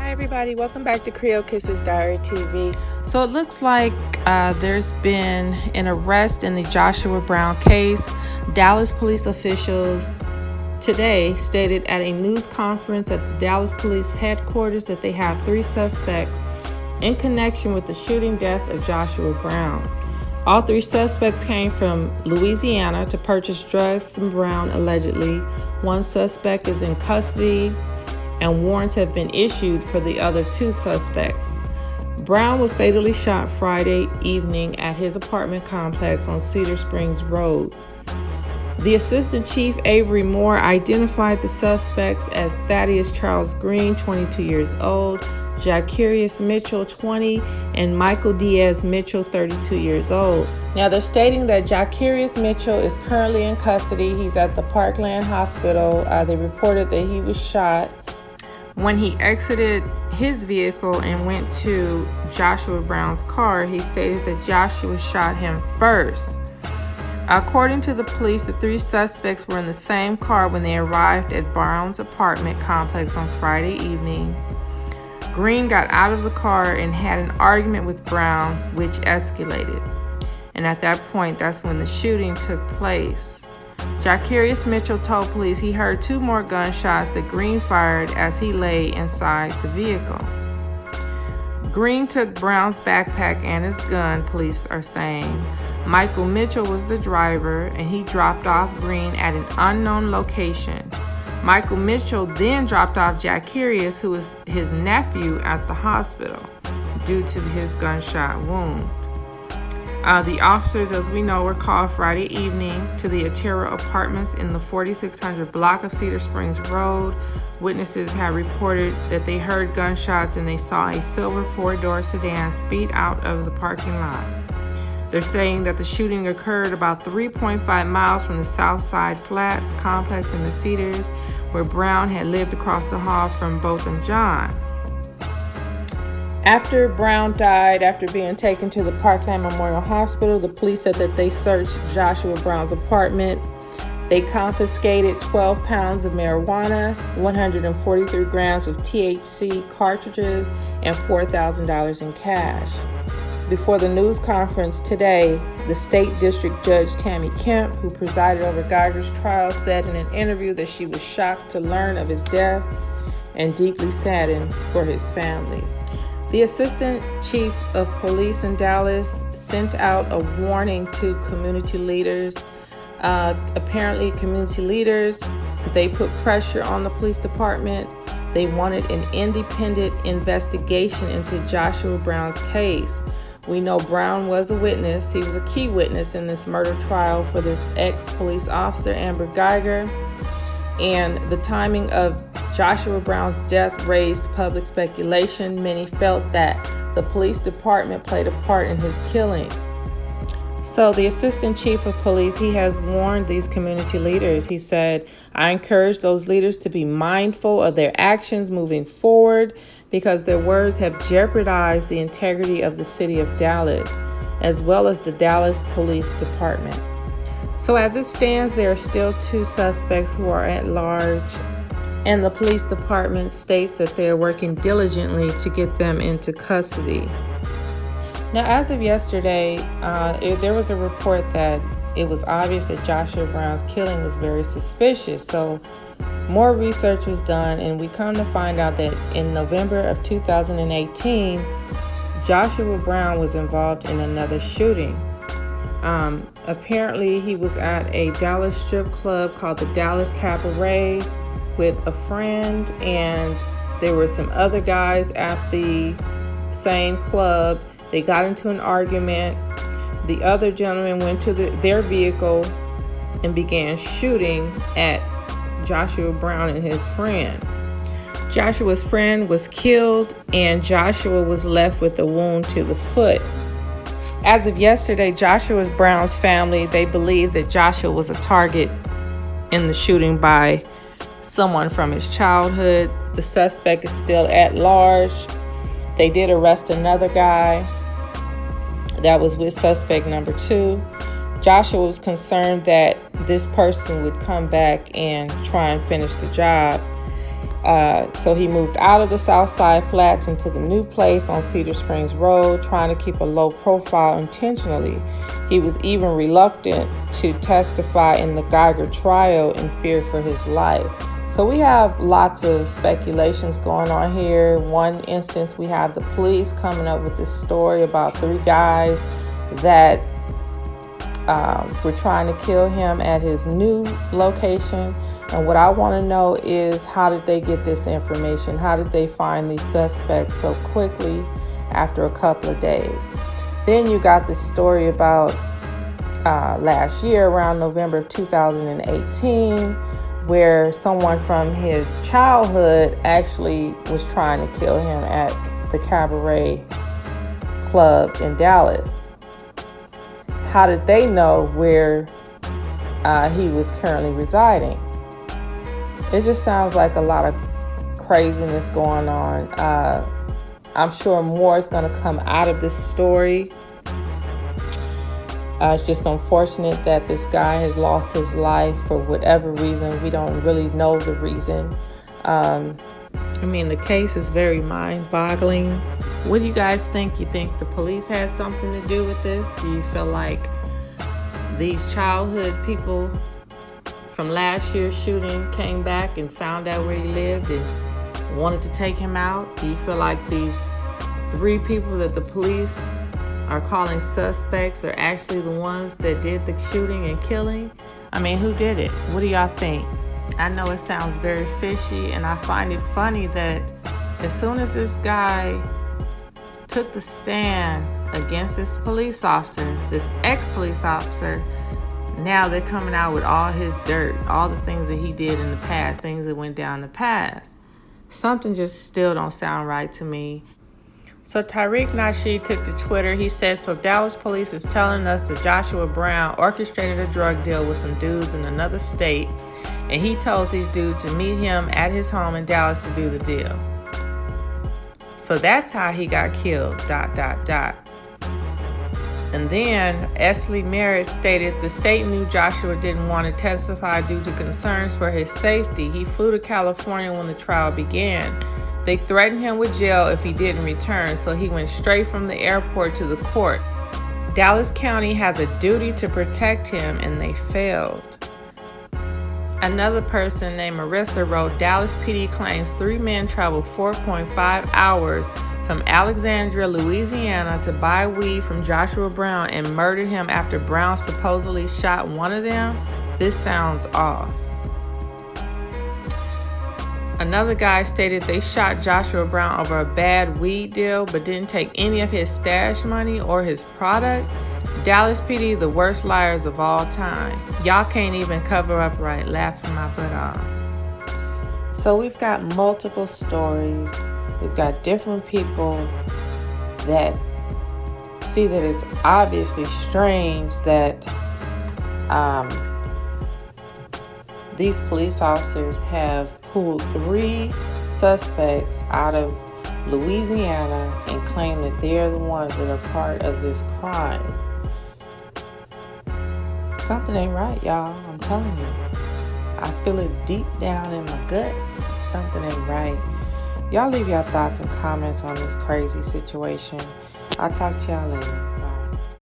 Hi everybody, welcome back to Creole Kisses Diary TV. So it looks like there's been an arrest in the Joshua Brown case. Dallas police officials today stated at a news conference at the Dallas police headquarters that they have 3 suspects in connection with the shooting death of Joshua Brown. All 3 suspects came from Louisiana to purchase drugs from Brown allegedly. 1 suspect is in custody and warrants have been issued for the other 2 suspects. Brown was fatally shot Friday evening at his apartment complex on Cedar Springs Road. The Assistant Chief Avery Moore identified the suspects as Thaddeus Charles Green, 22 years old, Jacarius Mitchell, 20, and Michael Diaz Mitchell, 32 years old. Now, they're stating that Jacarius Mitchell is currently in custody. He's at the Parkland Hospital. They reported that he was shot when he exited his vehicle and went to Joshua Brown's car. He stated that Joshua shot him first. According to the police, the 3 suspects were in the same car when they arrived at Brown's apartment complex on Friday evening. Green got out of the car and had an argument with Brown, which escalated. And at that point, that's when the shooting took place. Jacarius Mitchell told police he heard 2 more gunshots that Green fired as he lay inside the vehicle. Green took Brown's backpack and his gun, police are saying. Michael Mitchell was the driver, and he dropped off Green at an unknown location. Michael Mitchell then dropped off Jacarius, who was his nephew, at the hospital due to his gunshot wound. The officers, as we know, were called Friday evening to the Atera Apartments in the 4600 block of Cedar Springs Road. Witnesses have reported that they heard gunshots and they saw a silver 4-door sedan speed out of the parking lot. They're saying that the shooting occurred about 3.5 miles from the Southside Flats complex in the Cedars, where Brown had lived across the hall from Botham Jean. After Brown died, after being taken to the Parkland Memorial Hospital, the police said that they searched Joshua Brown's apartment. They confiscated 12 pounds of marijuana, 143 grams of THC cartridges, and $4,000 in cash. Before the news conference today, the state district judge Tammy Kemp, who presided over Geiger's trial, said in an interview that she was shocked to learn of his death and deeply saddened for his family. The Assistant Chief of Police in Dallas sent out a warning to community leaders. Apparently, community leaders, they put pressure on the police department. They wanted an independent investigation into Joshua Brown's case. We know Brown was a witness. He was a key witness in this murder trial for this ex-police officer, Amber Geiger. And the timing of Joshua Brown's death raised public speculation. Many felt that the police department played a part in his killing. So the Assistant Chief of Police, he has warned these community leaders. He said, I encourage those leaders to be mindful of their actions moving forward because their words have jeopardized the integrity of the city of Dallas, as well as the Dallas Police Department. So as it stands, there are still 2 suspects who are at large, and the police department states that they're working diligently to get them into custody. Now, as of yesterday, there was a report that it was obvious that Joshua Brown's killing was very suspicious. So more research was done, and we come to find out that in November of 2018, Joshua Brown was involved in another shooting. Apparently, he was at a Dallas strip club called the Dallas Cabaret with a friend, and there were some other guys at the same club. They got into an argument. The other gentleman went to their vehicle and began shooting at Joshua Brown and his friend. Joshua's friend was killed, and Joshua was left with a wound to the foot. As of yesterday, Joshua Brown's family, they believe that Joshua was a target in the shooting by someone from his childhood. The suspect is still at large. They did arrest another guy that was with suspect number 2. Joshua was concerned that this person would come back and try and finish the job. So he moved out of the Southside Flats into the new place on Cedar Springs Road, trying to keep a low profile intentionally. He was even reluctant to testify in the Geiger trial in fear for his life. So we have lots of speculations going on here. One instance, we have the police coming up with this story about 3 guys that were trying to kill him at his new location. And what I want to know is, how did they get this information? How did they find these suspects so quickly after a couple of days? Then you got this story about last year, around November of 2018, where someone from his childhood actually was trying to kill him at the Cabaret Club in Dallas. How did they know where he was currently residing? It just sounds like a lot of craziness going on. I'm sure more is going to come out of this story. It's just unfortunate that this guy has lost his life for whatever reason. We don't really know the reason. The case is very mind-boggling. What do you guys think? You think the police had something to do with this? Do you feel like these childhood people from last year's shooting came back and found out where he lived and wanted to take him out? Do you feel like these 3 people that the police are calling suspects are actually the ones that did the shooting and killing? Who did it? What do y'all think? I know it sounds very fishy, and I find it funny that as soon as this guy took the stand against this police officer, this ex-police officer, now they're coming out with all his dirt, all the things that he did in the past, things that went down in the past. Something just still don't sound right to me. So Tariq Nasheed took to Twitter. He said, so Dallas police is telling us that Joshua Brown orchestrated a drug deal with some dudes in another state, and he told these dudes to meet him at his home in Dallas to do the deal. So that's how he got killed, ... And then Esley Merritt stated the state knew Joshua didn't want to testify due to concerns for his safety. He flew to California when the trial began. They threatened him with jail if he didn't return, so he went straight from the airport to the court. Dallas County has a duty to protect him, and they failed. Another person named Marissa wrote, Dallas PD claims 3 men traveled 4.5 hours from Alexandria, Louisiana to buy weed from Joshua Brown and murdered him after Brown supposedly shot one of them. This sounds off. Another guy stated they shot Joshua Brown over a bad weed deal but didn't take any of his stash money or his product. Dallas PD, the worst liars of all time. Y'all can't even cover up right, laughing my butt off. So we've got multiple stories. We've got different people that see that it's obviously strange that these police officers have pulled 3 suspects out of Louisiana and claim that they're the ones that are part of this crime. Something ain't right, y'all. I'm telling you. I feel it deep down in my gut. Something ain't right. Y'all leave your thoughts and comments on this crazy situation. I'll talk to y'all later.